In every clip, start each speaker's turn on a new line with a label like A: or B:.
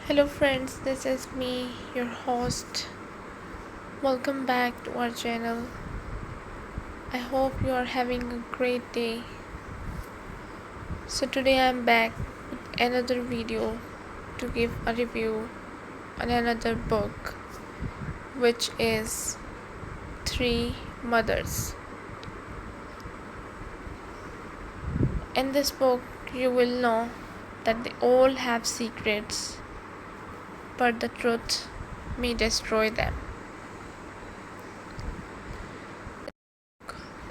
A: Hello, friends, this is me, your host. Welcome back to our channel. I hope you are having a great day. So, today I'm back with another video to give a review on another book, which is Three Mothers. In this book, you will know that they all have secrets, but the truth may destroy them.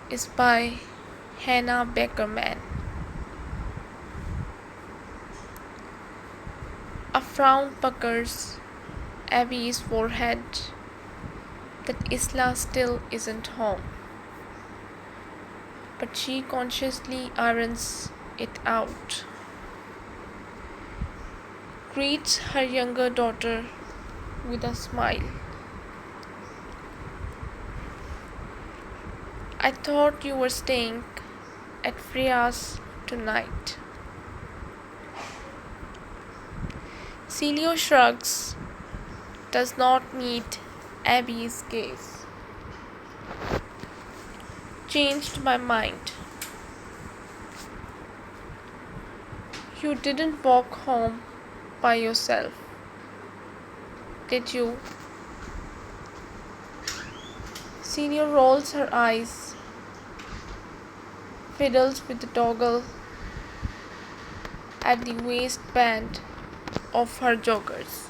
A: Is by Hannah Beckerman. A frown puckers Abby's forehead that Isla still isn't home, but she consciously irons it out. Greets her younger daughter with a smile. I thought you were staying at Freya's tonight. Celio shrugs, does not meet Abby's gaze. Changed my mind. You didn't walk home by yourself, did you? Senior rolls her eyes, fiddles with the toggle at the waistband of her joggers.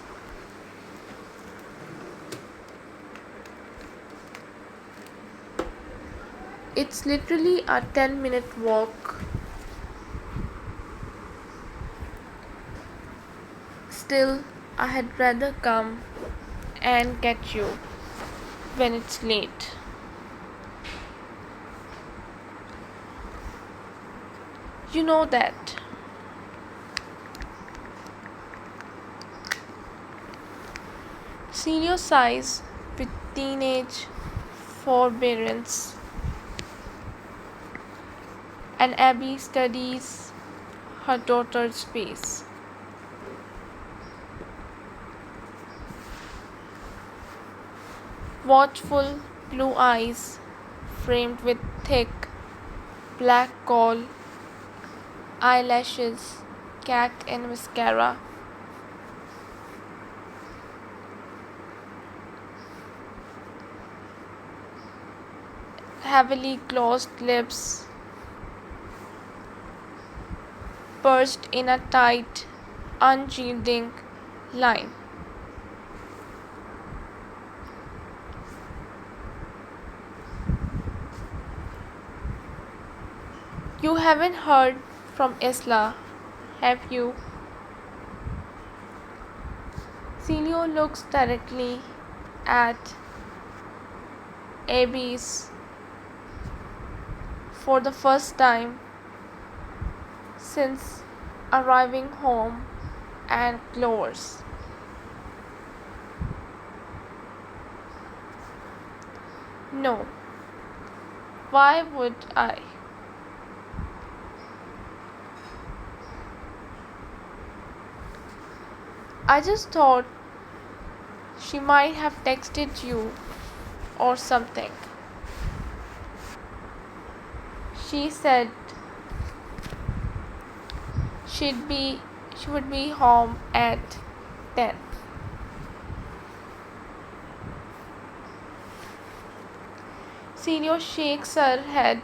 A: It's literally a 10-minute walk. Still, I had rather come and get you when it's late. You know that. Senior sighs with teenage forbearance, and Abby studies her daughter's face. Watchful blue eyes framed with thick black kohl eyelashes cacked in mascara. Heavily glossed lips pursed in a tight, unyielding line. You haven't heard from Isla, have you? Celio looks directly at Abby's for the first time since arriving home and Clover's. No, why would I? I just thought she might have texted you or something. She said she would be home at 10. Celio shakes her head.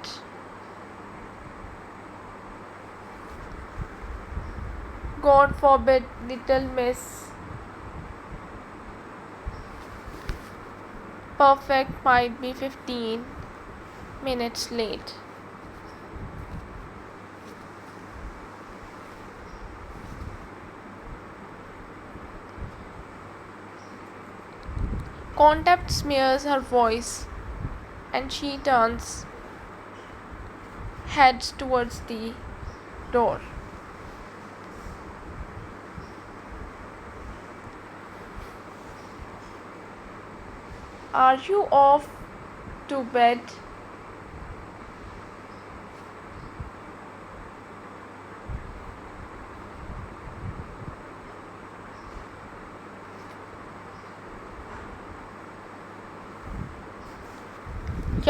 A: God forbid, little miss. Perfect might be 15 minutes late. Contact smears her voice and she heads towards the door. Are you off to bed?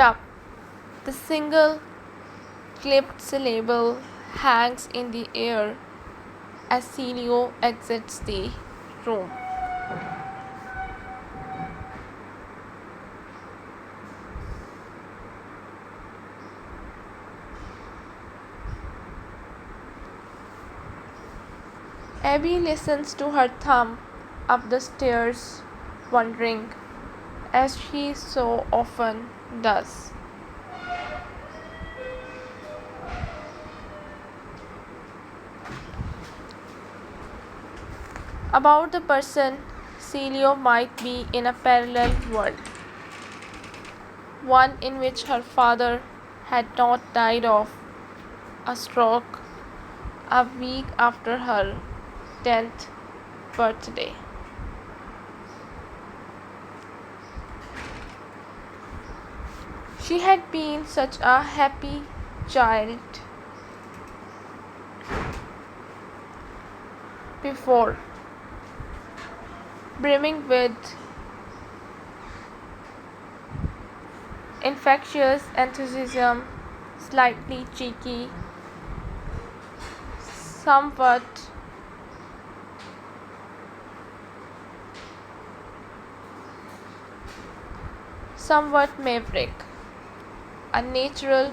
A: Yup, the single clipped syllable hangs in the air as Celio exits the room. Abby listens to her thumb up the stairs, wondering, as she so often does. About the person Celio might be in a parallel world, one in which her father had not died of a stroke a week after her 10th birthday. She had been such a happy child before, brimming with infectious enthusiasm, slightly cheeky, somewhat maverick, a natural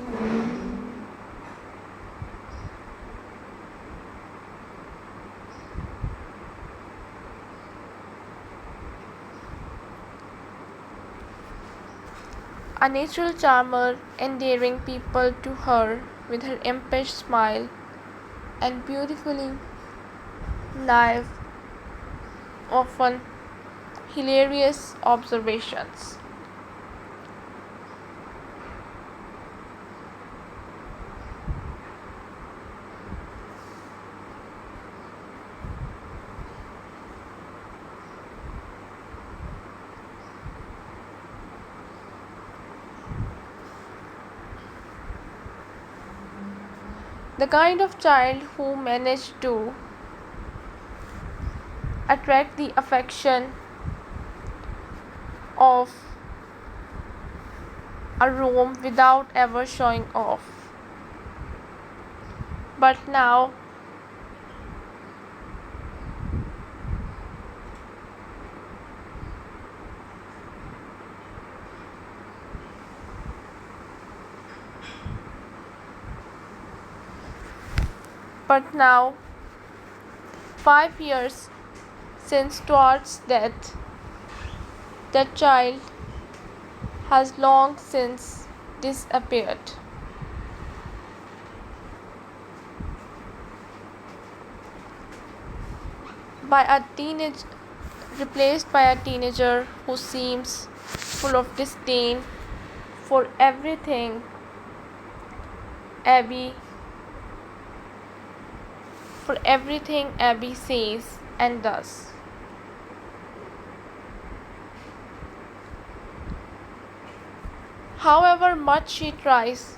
A: charmer, endearing people to her with her impish smile and beautifully naive, often hilarious observations. The kind of child who managed to attract the affection of a room without ever showing off. But now but now 5 years since Stuart's death, that child has long since disappeared. By a teenage Replaced by a teenager who seems full of disdain for Abby everything Abby says and does. However much she tries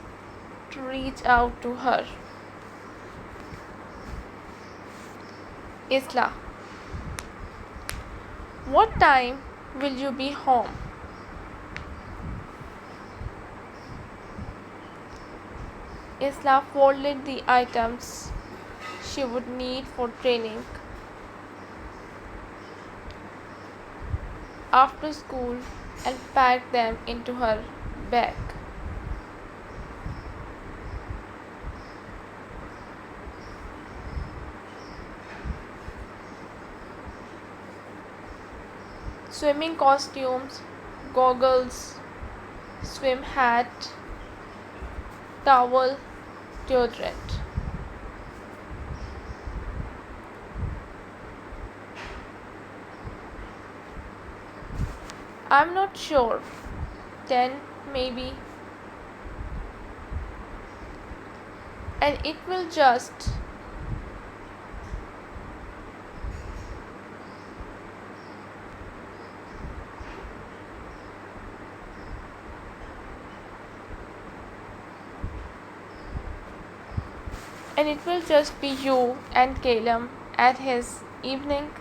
A: to reach out to her. Isla, what time will you be home? Isla folded the items she would need for training after school and packed them into her bag. Swimming costumes, goggles, swim hat, towel, deodorant. I'm not sure. 10 maybe. And it will just be you and Caleb at his evening.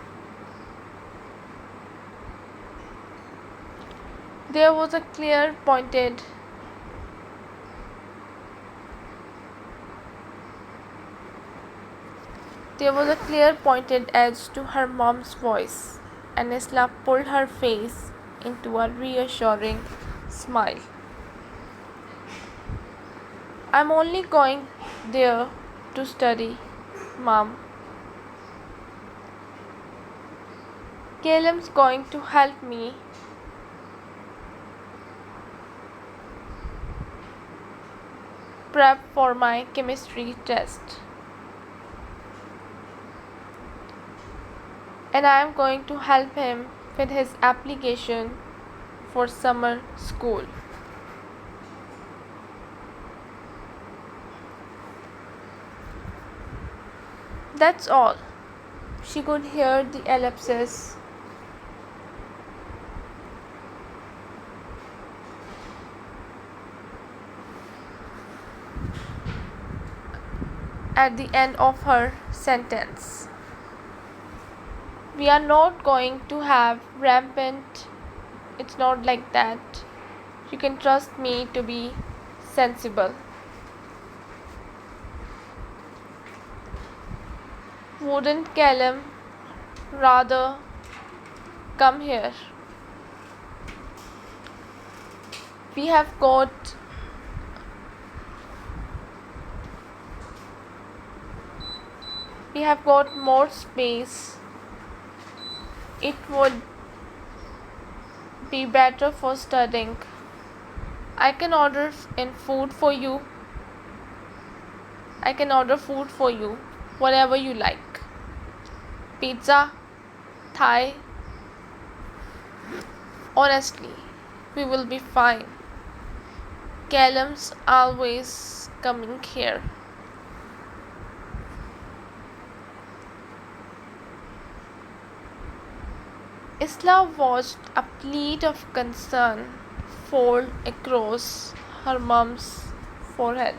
A: There was a clear pointed There was a clear pointed edge to her mom's voice, and Isla pulled her face into a reassuring smile. I'm only going there to study, Mom. Caleb's going to help me prep for my chemistry test. And I am going to help him with his application for summer school. That's all. She could hear the ellipses at the end of her sentence. We are not going to have rampant. It's not like that. You can trust me to be sensible. Wouldn't Callum rather come here? We have got more space. It would be better for studying. I can order food for you, whatever you like. Pizza, Thai. Honestly, we will be fine. Callum's always coming here. Isla watched a pleat of concern fold across her mom's forehead.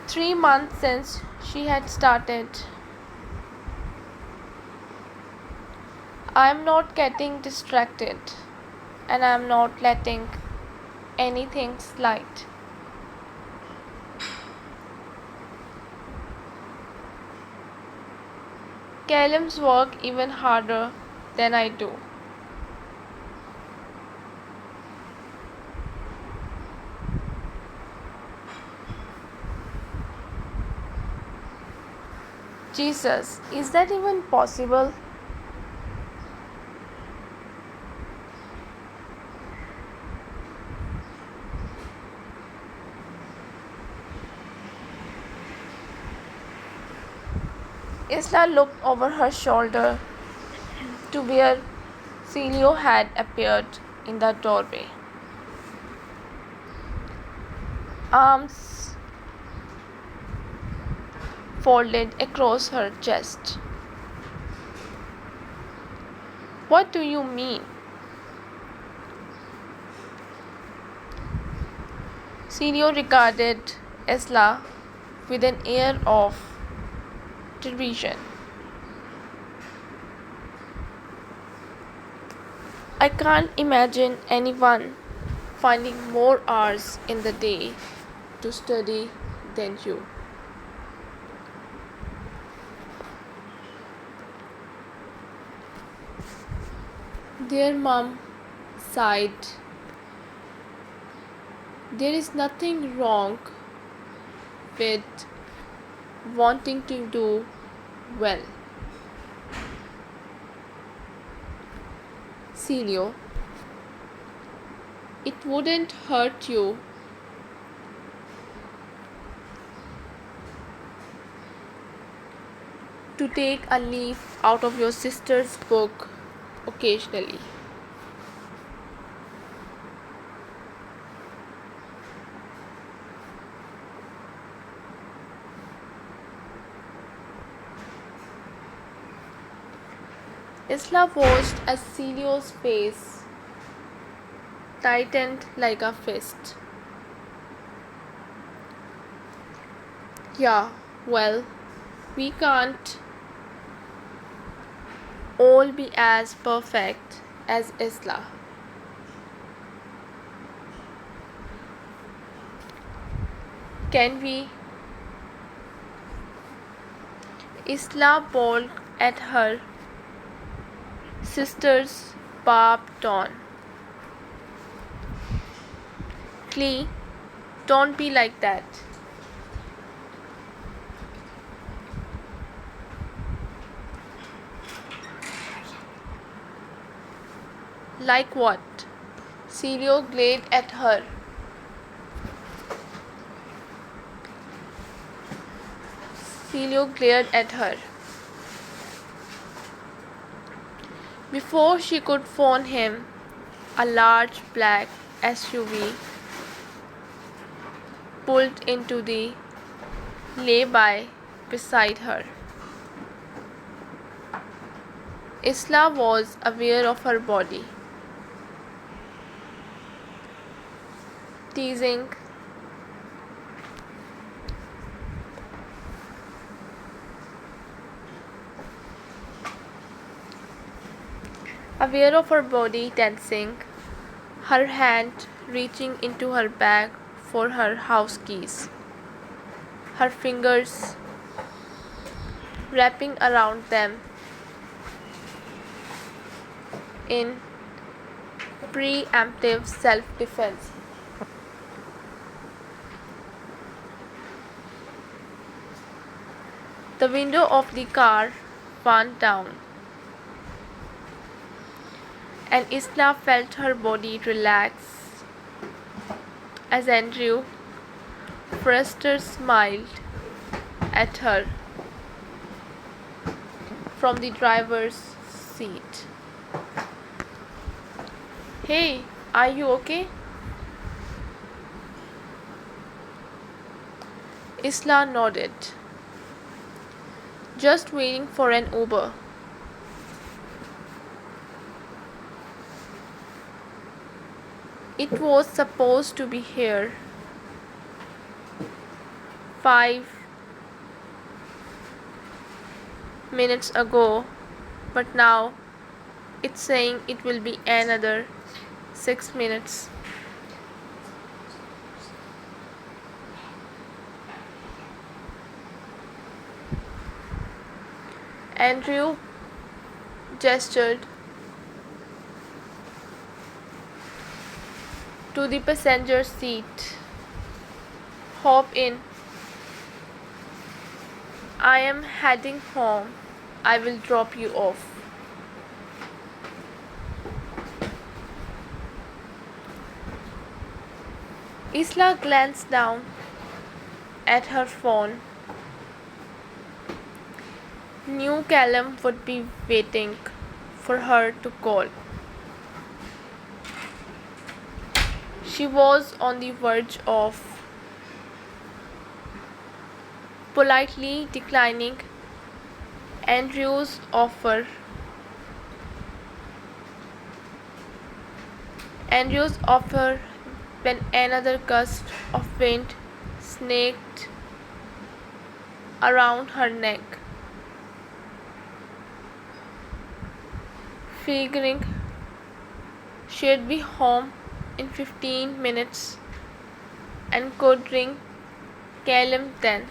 A: Three months since she had started. I'm not getting distracted, and I'm not letting anything slide. Callum's work even harder than I do. Jesus, is that even possible? Isla looked over her shoulder to where Celio had appeared in the doorway. Arms folded across her chest. What do you mean? Celio regarded Isla with an air of derision. I can't imagine anyone finding more hours in the day to study than you. Their mom sighed. There is nothing wrong with wanting to do well. Celio, it wouldn't hurt you to take a leaf out of your sister's book occasionally. Isla watched as Celio's face tightened like a fist. Yeah, well, we can't all be as perfect as Isla. Can we? Isla bowled at her sister's barbed tone. Clee, don't be like that. Like what? Celio glared at her. Celio glared at her. Before she could phone him, a large black SUV pulled into the lay-by beside her. Isla was aware of her body. Teasing. Aware of her body tensing, her hand reaching into her bag for her house keys, her fingers wrapping around them in preemptive self-defense. The window of the car wound down, and Isla felt her body relax as Andrew Forrester smiled at her from the driver's seat. Hey, are you okay? Isla nodded. Just waiting for an Uber. It was supposed to be here 5 minutes ago, but now it's saying it will be another 6 minutes. Andrew gestured to the passenger seat. Hop in. I am heading home. I will drop you off. Isla glanced down at her phone. Knew Callum would be waiting for her to call. She was on the verge of politely declining Andrew's offer. When another gust of wind snaked around her neck, figuring she'd be home in 15 minutes and could ring Callum then.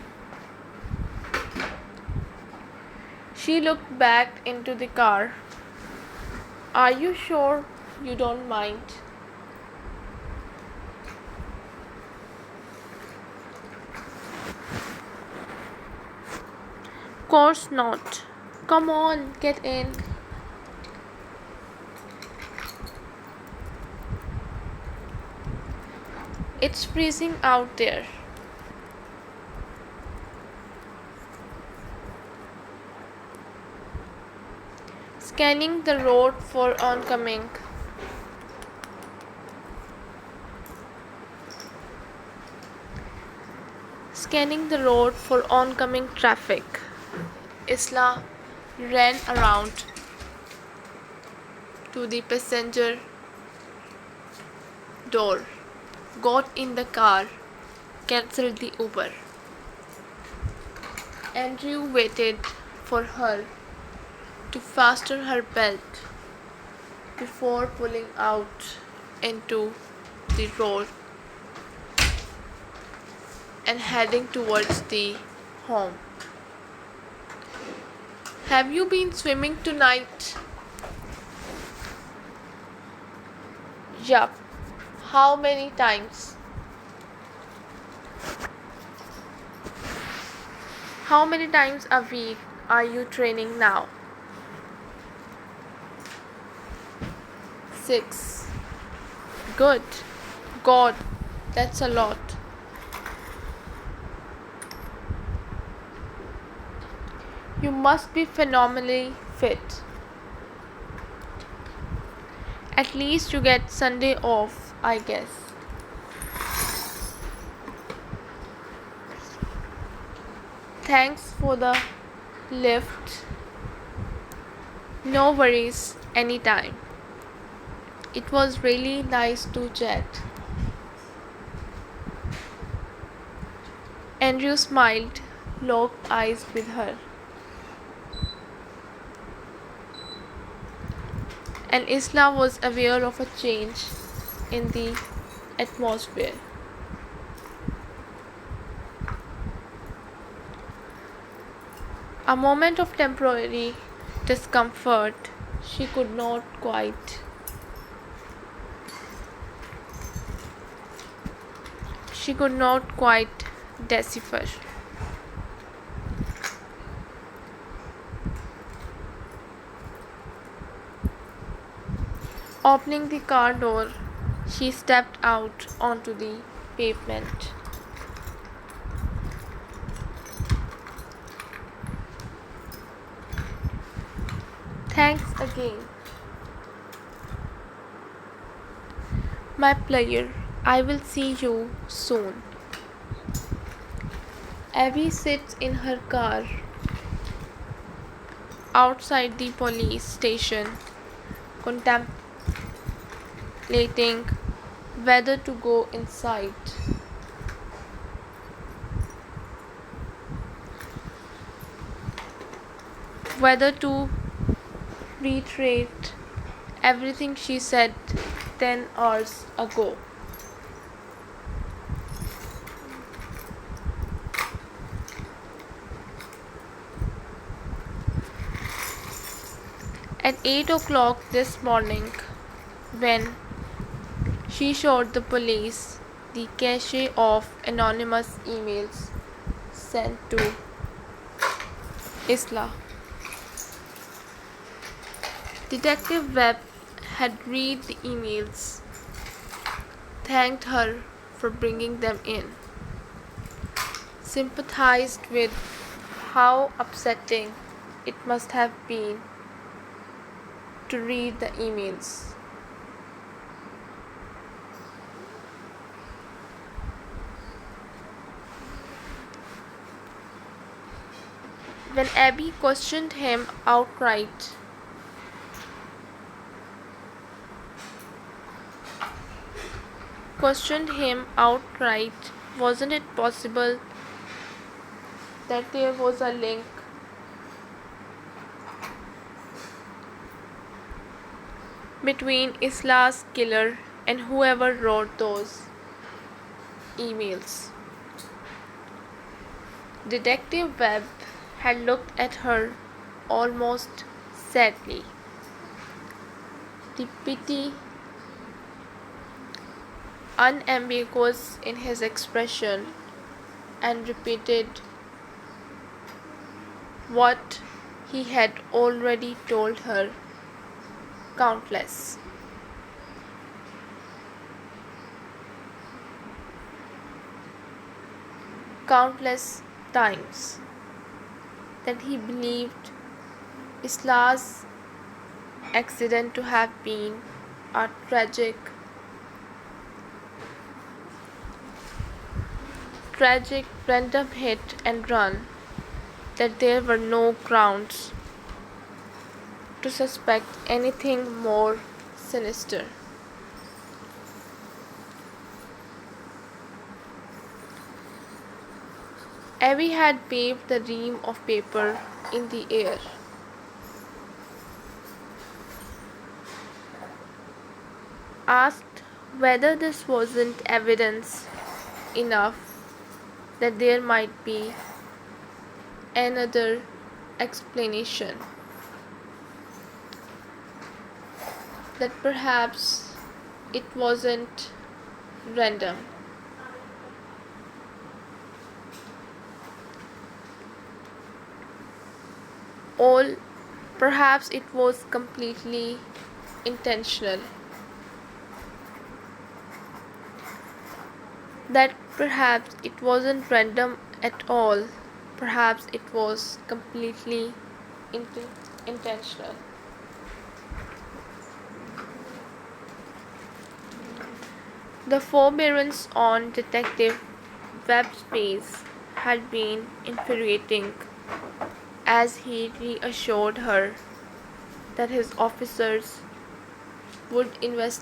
A: She looked back into the car. Are you sure you don't mind? Course not. Come on, get in. It's freezing out there. Scanning the road for oncoming. Scanning the road for oncoming traffic. Isla ran around to the passenger door, got in the car, cancelled the Uber. Andrew waited for her to fasten her belt before pulling out into the road and heading towards the home. Have you been swimming tonight? Yup. How many times? How many times a week are you training now? 6. Good. God, that's a lot. You must be phenomenally fit. At least you get Sunday off, I guess. Thanks for the lift. No worries, anytime. It was really nice to chat. Andrew smiled, locked eyes with her. And Isla was aware of a change in the atmosphere. A moment of temporary discomfort she could not quite decipher. Opening the car door, she stepped out onto the pavement. Thanks again. My pleasure. I will see you soon. Abby sits in her car outside the police station, contemplating whether to go inside. Whether to reiterate everything she said 10 hours ago. At 8 o'clock this morning, when she showed the police the cache of anonymous emails sent to Isla, Detective Webb had read the emails, thanked her for bringing them in, sympathized with how upsetting it must have been to read the emails. When Abby questioned him outright, wasn't it possible that there was a link between Isla's killer and whoever wrote those emails? Detective Webb had looked at her almost sadly. The pity unambiguous in his expression, and repeated what he had already told her countless times, that he believed Isla's accident to have been a tragic random hit and run, that there were no grounds to suspect anything more sinister. Abby had waved the ream of paper in the air. asked whether this wasn't evidence enough that there might be another explanation, that perhaps it wasn't random. All perhaps it was completely intentional. That perhaps it wasn't random at all. Perhaps it was completely intentional. The forbearance on Detective Webb's face had been infuriating as he reassured her that his officers would the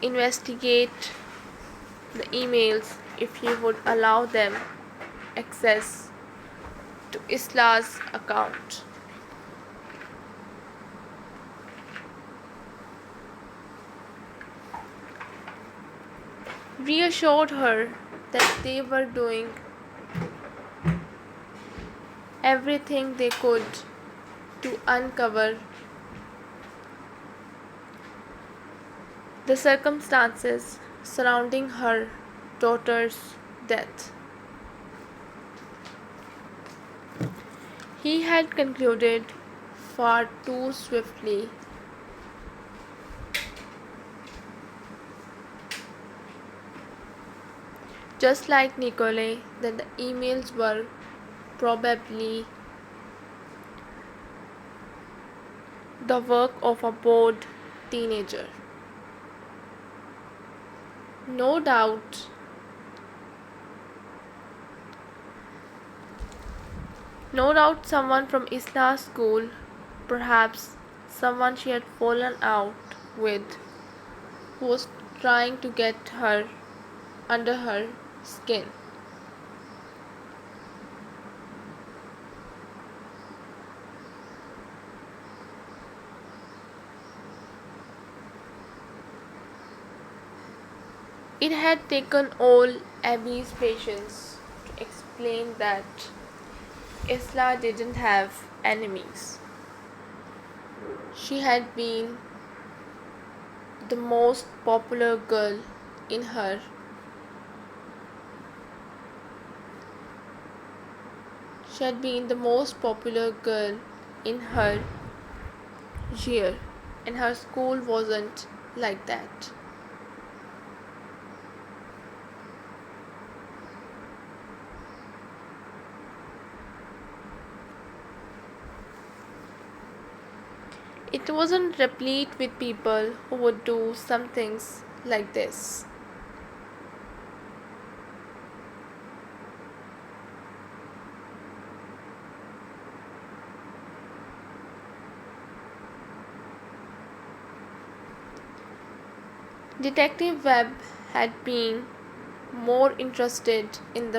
A: investigate the emails if he would allow them access to Isla's account. Reassured her that they were doing everything they could to uncover the circumstances surrounding her daughter's death. He had concluded far too swiftly. Just like Nicole, that the emails were probably the work of a bored teenager. No doubt, someone from Isla's school, perhaps someone she had fallen out with, who was trying to get her under her skin. It had taken all Abby's patience to explain that Isla didn't have enemies. She had been the most popular girl in her year, and her school wasn't like that. It wasn't replete with people who would do some things like this. Detective Webb had been more interested in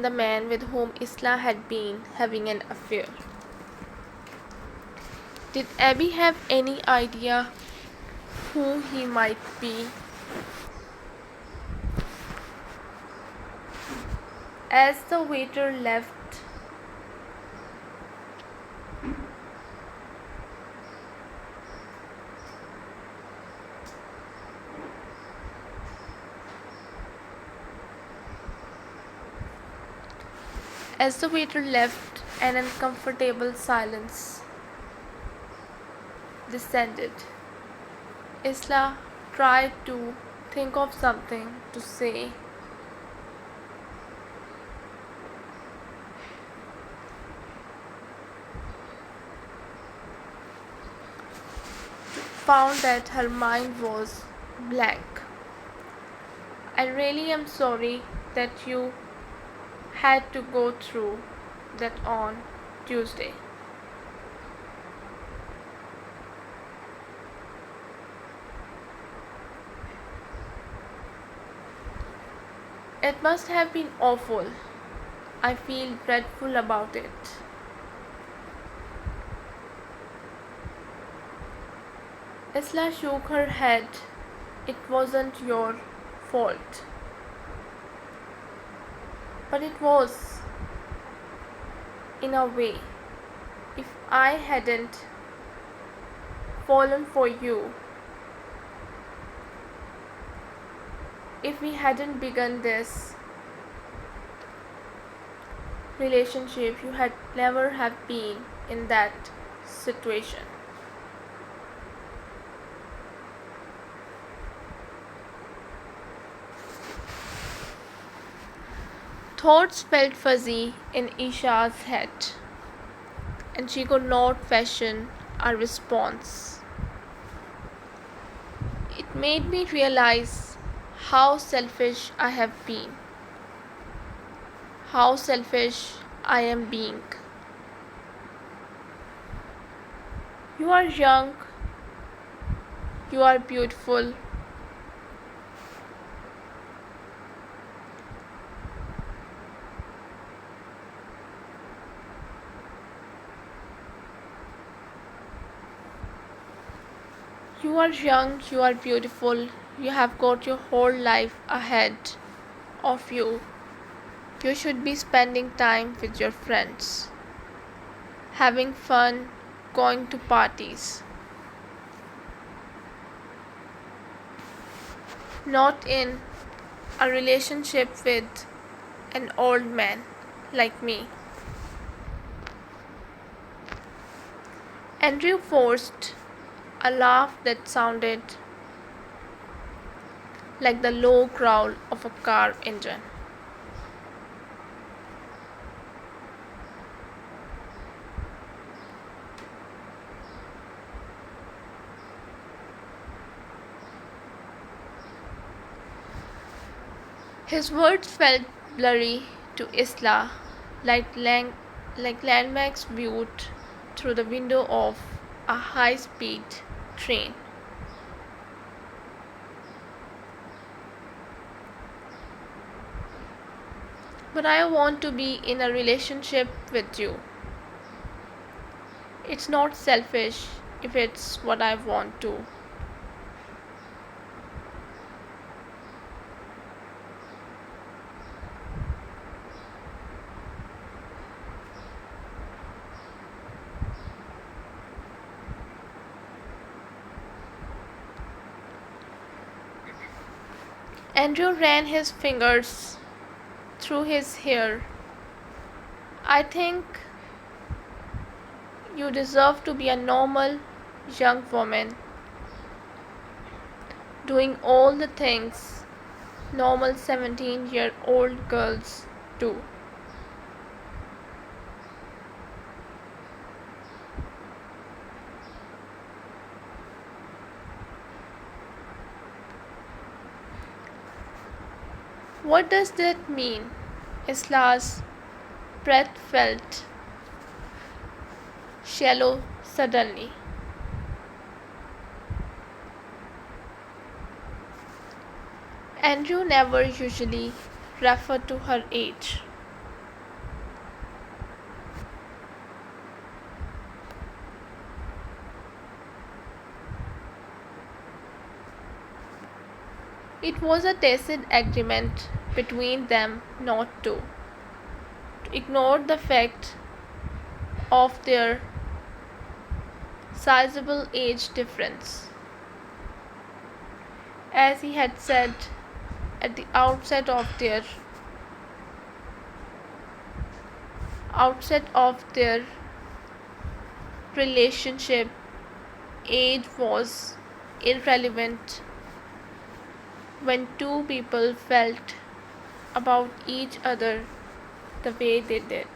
A: the man with whom Isla had been having an affair. Did Abby have any idea who he might be? As the waiter left, an uncomfortable silence descended. Isla tried to think of something to say, found that her mind was blank. I really am sorry that you had to go through that on Tuesday. It must have been awful. I feel dreadful about it. Isla shook her head. It wasn't your fault. But it was, in a way. If I hadn't fallen for you, if we hadn't begun this relationship, you had never have been in that situation. Thoughts felt fuzzy in Isha's head, and she could not fashion a response. It made me realize how selfish I have been, how selfish I am being. You are young, you are beautiful. You are young, you are beautiful, you have got your whole life ahead of you. You should be spending time with your friends, having fun, going to parties. Not in a relationship with an old man like me. Andrew forced a laugh that sounded like the low growl of a car engine. His words felt blurry to Isla, like landmarks viewed through the window of a high-speed train. But I want to be in a relationship with you. It's not selfish if it's what I want to. Andrew ran his fingers through his hair. I think you deserve to be a normal young woman, doing all the things normal 17-year-old girls do. What does that mean? Isla's breath felt shallow suddenly. Andrew never usually referred to her age. It was a tacit agreement between them not to ignore the fact of their sizable age difference. As he had said at the outset of their relationship, age was irrelevant when two people felt about each other the way they did.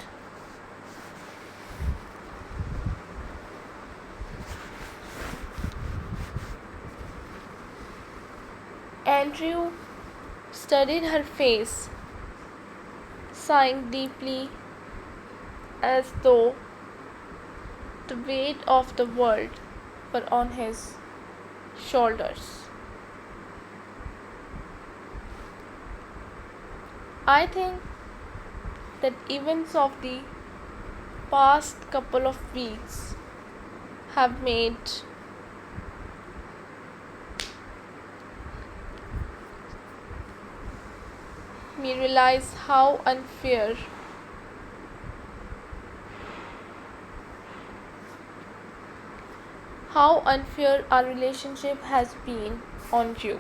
A: Andrew studied her face, sighing deeply as though the weight of the world were on his shoulders. I think that events of the past couple of weeks have made me realize how unfair our relationship has been on you.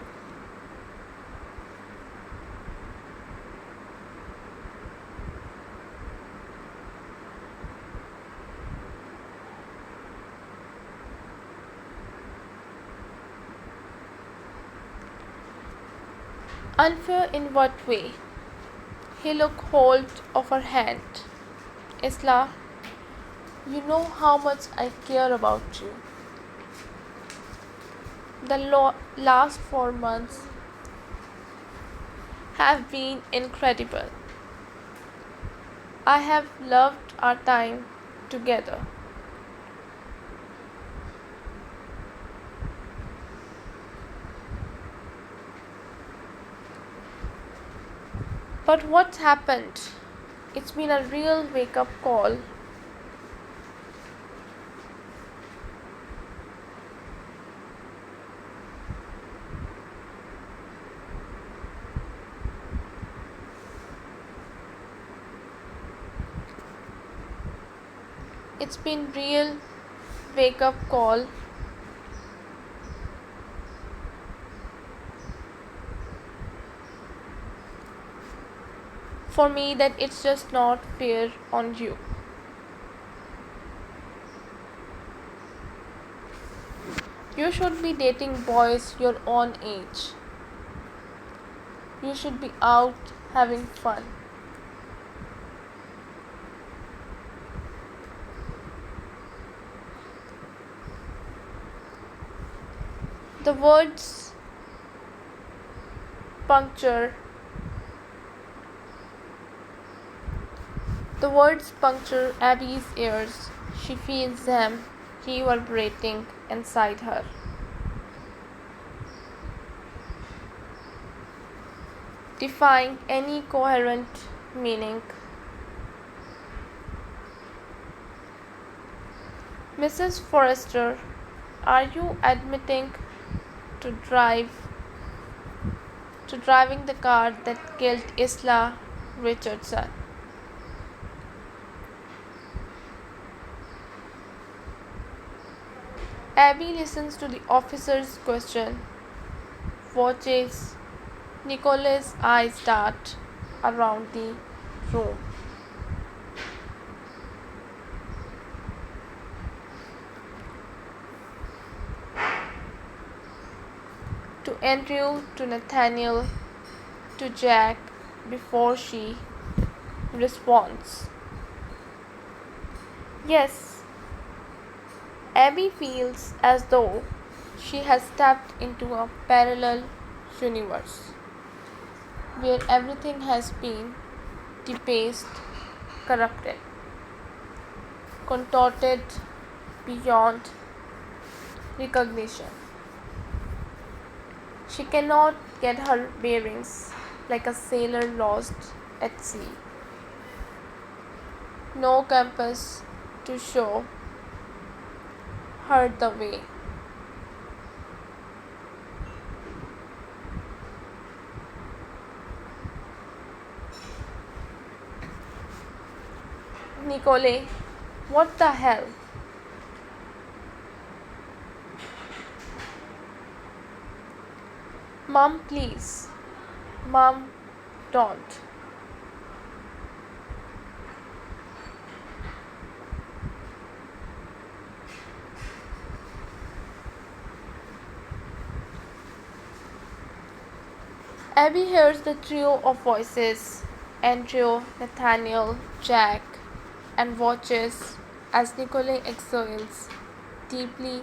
A: Unfair in what way? He took hold of her hand. Isla, you know how much I care about you. The last 4 months have been incredible. I have loved our time together. But what happened? It's been a real wake up call. It's been real wake up call for me that it's just not fair on you. You should be dating boys your own age. You should be out having fun. The words puncture The words puncture Abby's ears. She feels them reverberating inside her. Defying any coherent meaning. Mrs. Forrester, are you admitting to driving the car that killed Isla Richardson? Abby listens to the officer's question, watches Nicola's eyes dart around the room. To Andrew, to Nathaniel, to Jack before she responds. Yes, Abby feels as though she has stepped into a parallel universe where everything has been debased, corrupted, contorted beyond recognition. She cannot get her bearings like a sailor lost at sea. No compass to show her the way. Nicole, what the hell? Mom, please. Mom, don't. Abby hears the trio of voices, Andrew, Nathaniel, Jack, and watches as Nicole exhales deeply,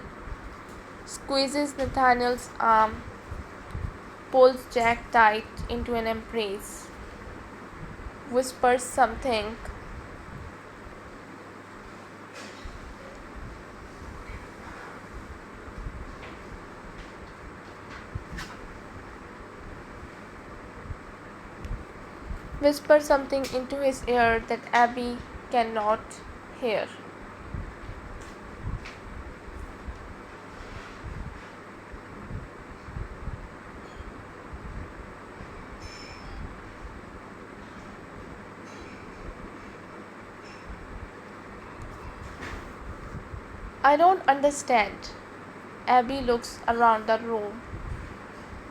A: squeezes Nathaniel's arm, pulls Jack tight into an embrace, whispers something. Whispers something into his ear that Abby cannot hear. I don't understand. Abby looks around the room,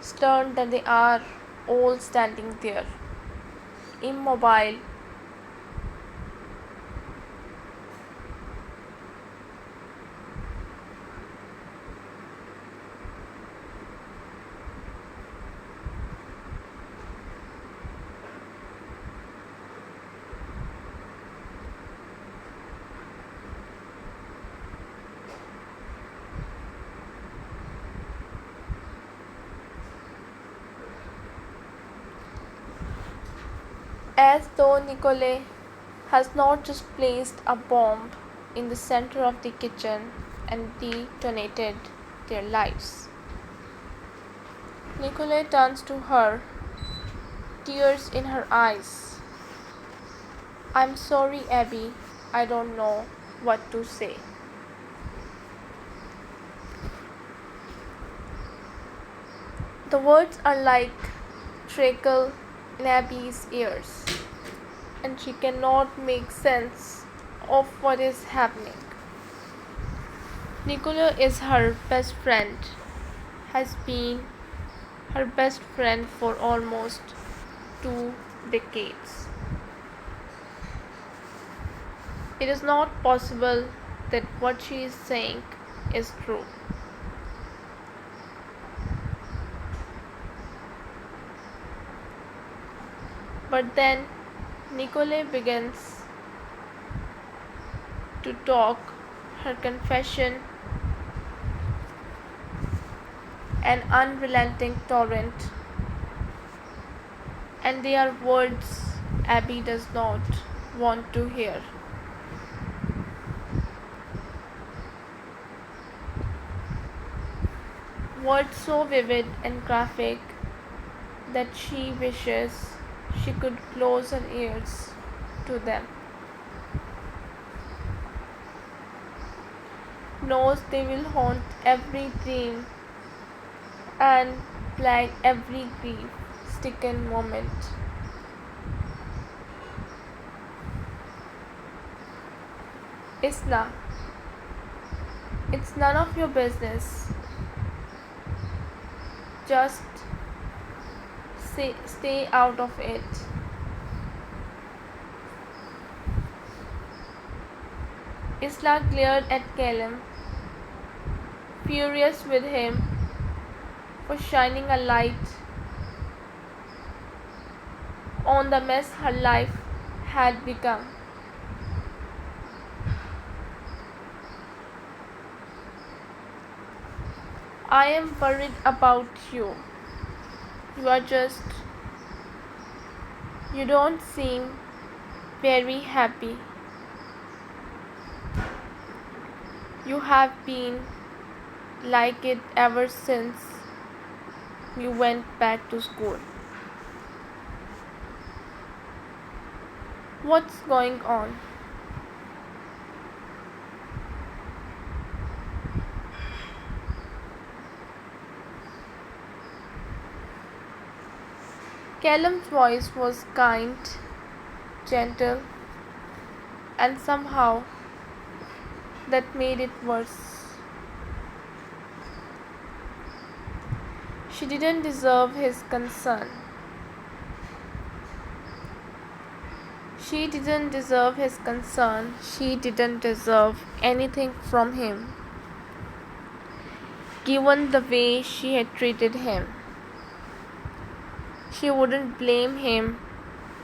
A: stunned that they are all standing there, immobile. As though Nicole has not just placed a bomb in the center of the kitchen and detonated their lives. Nicole turns to her, tears in her eyes. I'm sorry, Abby. I don't know what to say. The words are like treacle in Abby's ears, and she cannot make sense of what is happening. Nicola is her best friend, has been her best friend for almost 2 decades. It is not possible that what she is saying is true. But then Nicole begins to talk, her confession, an unrelenting torrent, and they are words Abby does not want to hear. Words so vivid and graphic that she wishes she could close her ears to them. Knows they will haunt every dream and plague every grief-stricken moment. Isla, it's none of your business. Just stay out of it. Isla glared at Callum, furious with him for shining a light on the mess her life had become. I am worried about you. You don't seem very happy. You have been like it ever since you went back to school. What's going on? Callum's voice was kind, gentle, and somehow that made it worse. She didn't deserve his concern. She didn't deserve his concern. She didn't deserve anything from him, given the way she had treated him. She wouldn't blame him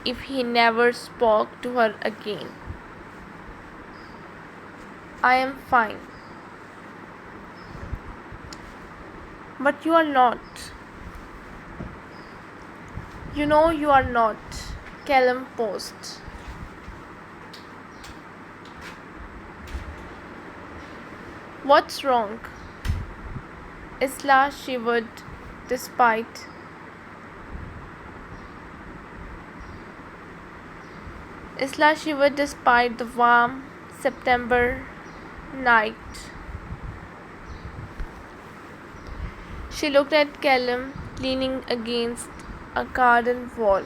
A: if he never spoke to her again. I am fine. But you are not. You know you are not. Callum posts. What's wrong? Isla shivered despite the warm September night. She looked at Callum leaning against a garden wall.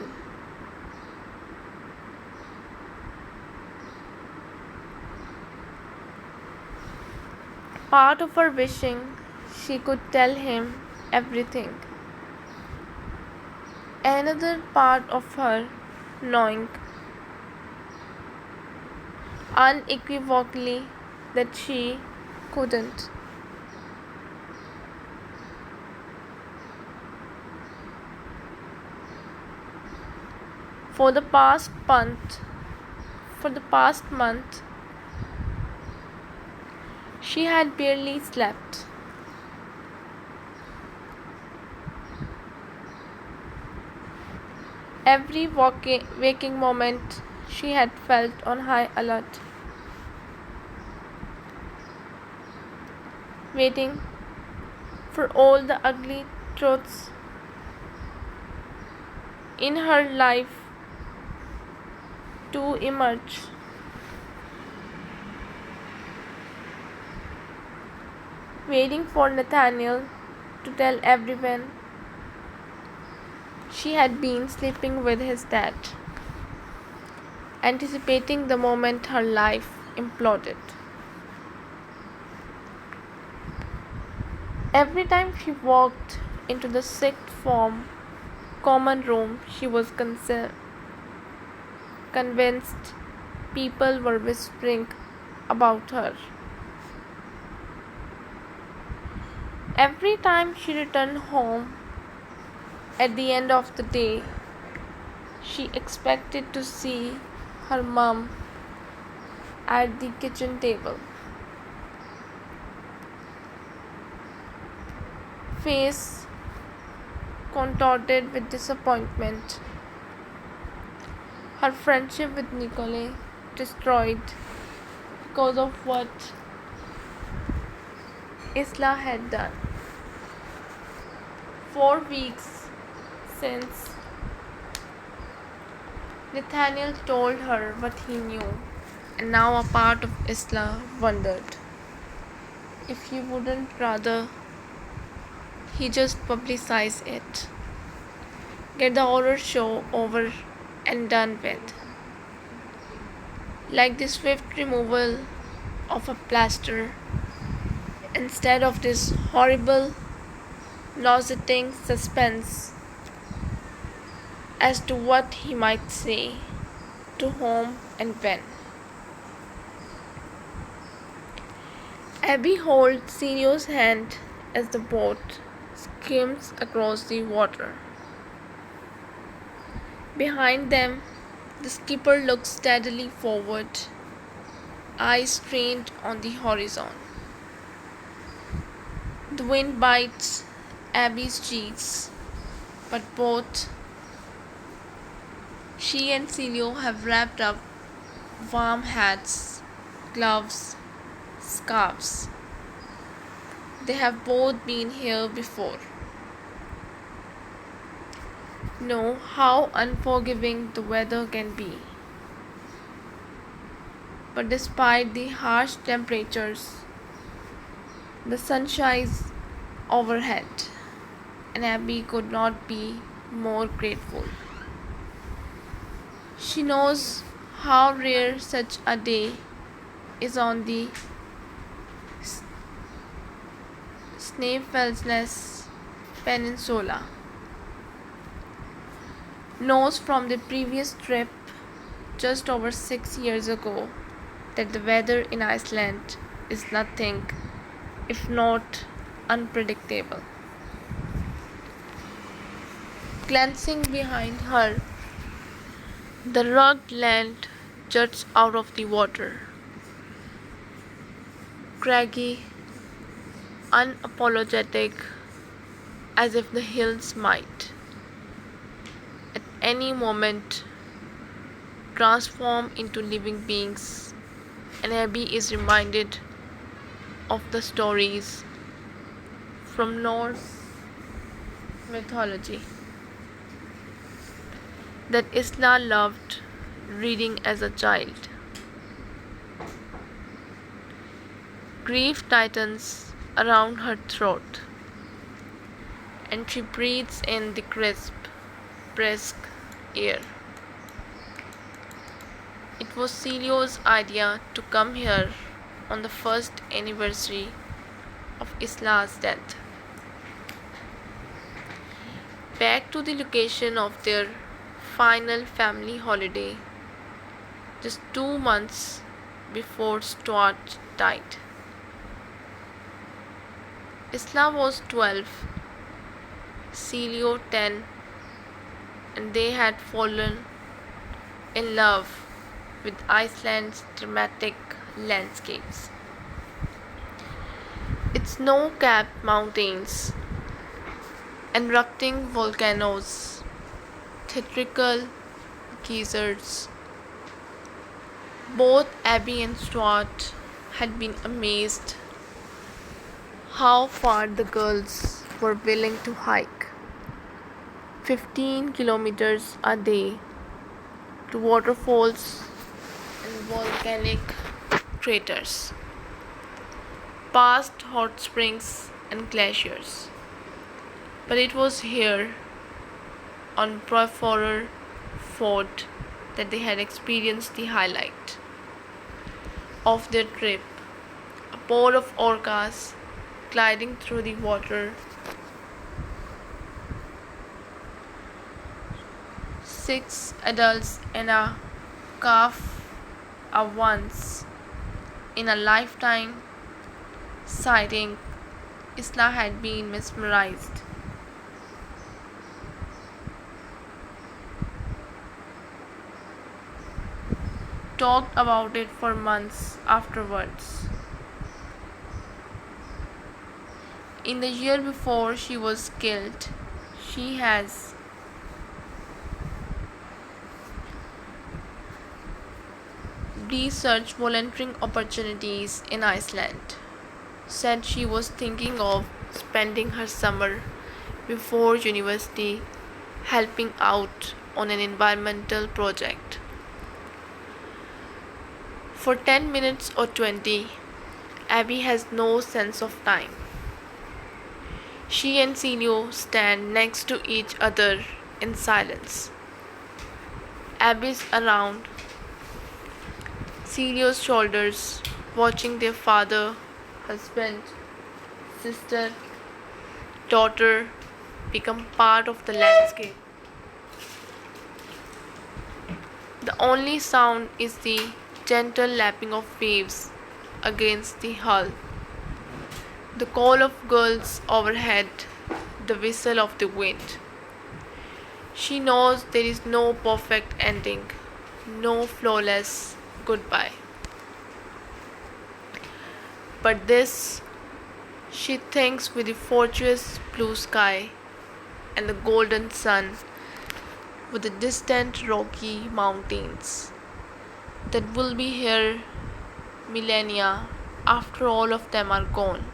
A: Part of her wishing she could tell him everything. Another part of her knowing unequivocally that she couldn't. For the past month, she had barely slept. Every waking moment she had felt on high alert, waiting for all the ugly truths in her life to emerge. Waiting for Nathaniel to tell everyone she had been sleeping with his dad, anticipating the moment her life imploded. Every time she walked into the sixth form common room, she was convinced people were whispering about her. Every time she returned home at the end of the day, she expected to see her mum at the kitchen table, face contorted with disappointment. Her friendship with Nicole destroyed because of what Isla had done. 4 weeks since Nathaniel told her what he knew, and now a part of Isla wondered if he wouldn't rather he just publicize it, get the horror show over and done with, like the swift removal of a plaster instead of this horrible, nauseating suspense as to what he might say, to whom and when. Abby holds Senior's hand as the boat skims across the water. Behind them, the skipper looks steadily forward, eyes strained on the horizon. The wind bites Abby's cheeks, but both she and Celio have wrapped up warm hats, gloves, scarves. They have both been here before. Know how unforgiving the weather can be. But despite the harsh temperatures, the sun shines overhead, and Abby could not be more grateful. She knows how rare such a day is on the Snaefellsness Peninsula. Knows from the previous trip just over 6 years ago that the weather in Iceland is nothing if not unpredictable. Glancing behind her, the rugged land juts out of the water. Craggy, unapologetic, as if the hills might, at any moment transform into living beings, and Abby is reminded of the stories from Norse mythology that Isla loved reading as a child. Grief tightens around her throat, and she breathes in the crisp, brisk air. It was Celio's idea to come here on the first anniversary of Isla's death. Back to the location of their final family holiday, just 2 months before Stuart died. Isla was 12, Celio 10, and they had fallen in love with Iceland's dramatic landscapes. Its snow-capped mountains, erupting volcanoes, theatrical geysers. Both Abby and Stuart had been amazed how far the girls were willing to hike 15 kilometers a day to waterfalls and volcanic craters, past hot springs and glaciers. But it was here on Proforer Fort that they had experienced the highlight of their trip, a pod of orcas gliding through the water. 6 adults and a calf, a once in a lifetime sighting. Isla had been mesmerized. Talked about it for months afterwards. In the year before she was killed, she has researched volunteering opportunities in Iceland. Said she was thinking of spending her summer before university helping out on an environmental project. For 10 minutes or 20, Abby has no sense of time. She and Celio stand next to each other in silence. Abby's around Celio's shoulders, watching their father, husband, sister, daughter become part of the landscape. The only sound is the gentle lapping of waves against the hull, the call of gulls overhead, the whistle of the wind. She knows there is no perfect ending, no flawless goodbye. But this, she thinks, with the fortress blue sky and the golden sun, with the distant rocky mountains that will be here millennia after all of them are gone,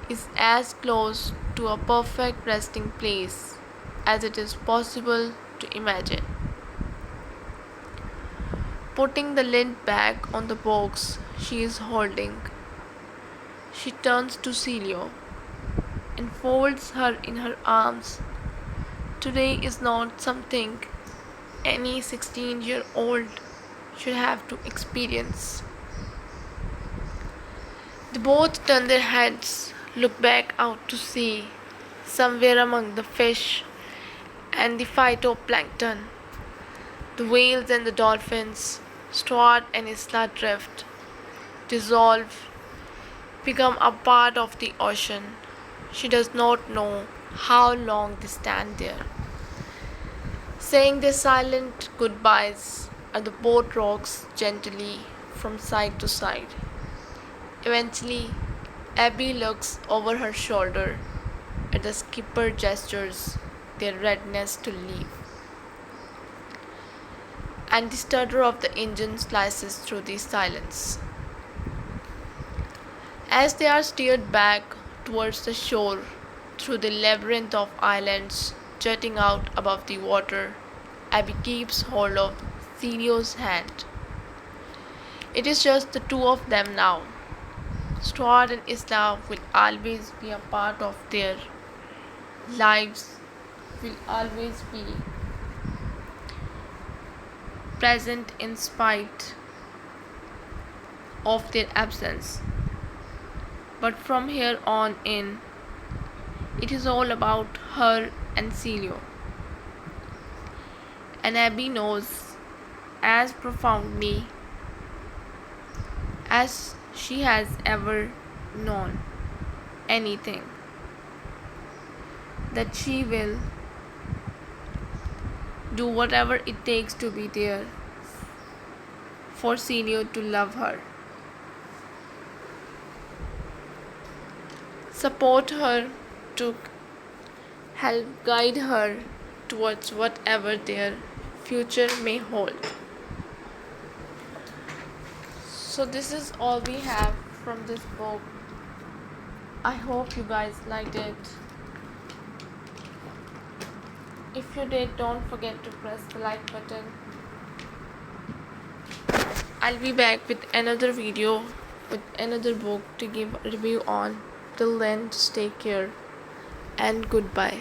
A: is as close to a perfect resting place as it is possible to imagine. Putting the lid back on the box she is holding, she turns to Celio and folds her in her arms. Today is not something any 16-year-old should have to experience. They both turn their heads, look back out to sea, somewhere among the fish and the phytoplankton. The whales and the dolphins, Stuart and Isla drift, dissolve, become a part of the ocean. She does not know how long they stand there, saying their silent goodbyes as the boat rocks gently from side to side. Eventually, Abby looks over her shoulder as the skipper gestures their readiness to leave. and the stutter of the engine slices through the silence. As they are steered back towards the shore through the labyrinth of islands jutting out above the water, Abby keeps hold of Celio's hand. It is just the two of them now. Stuart and Isla will always be a part of their lives, will always be present in spite of their absence. But from here on in, it is all about her and Celio. And Abby knows as profoundly as she has ever known anything that she will do whatever it takes to be there for Celio to love her, support her, to help guide her towards whatever their future may hold. So this is all we have from this book. I hope you guys liked it. If you did, don't forget to press the like button. I'll be back with another video with another book to give a review on. Till then, just take care and goodbye.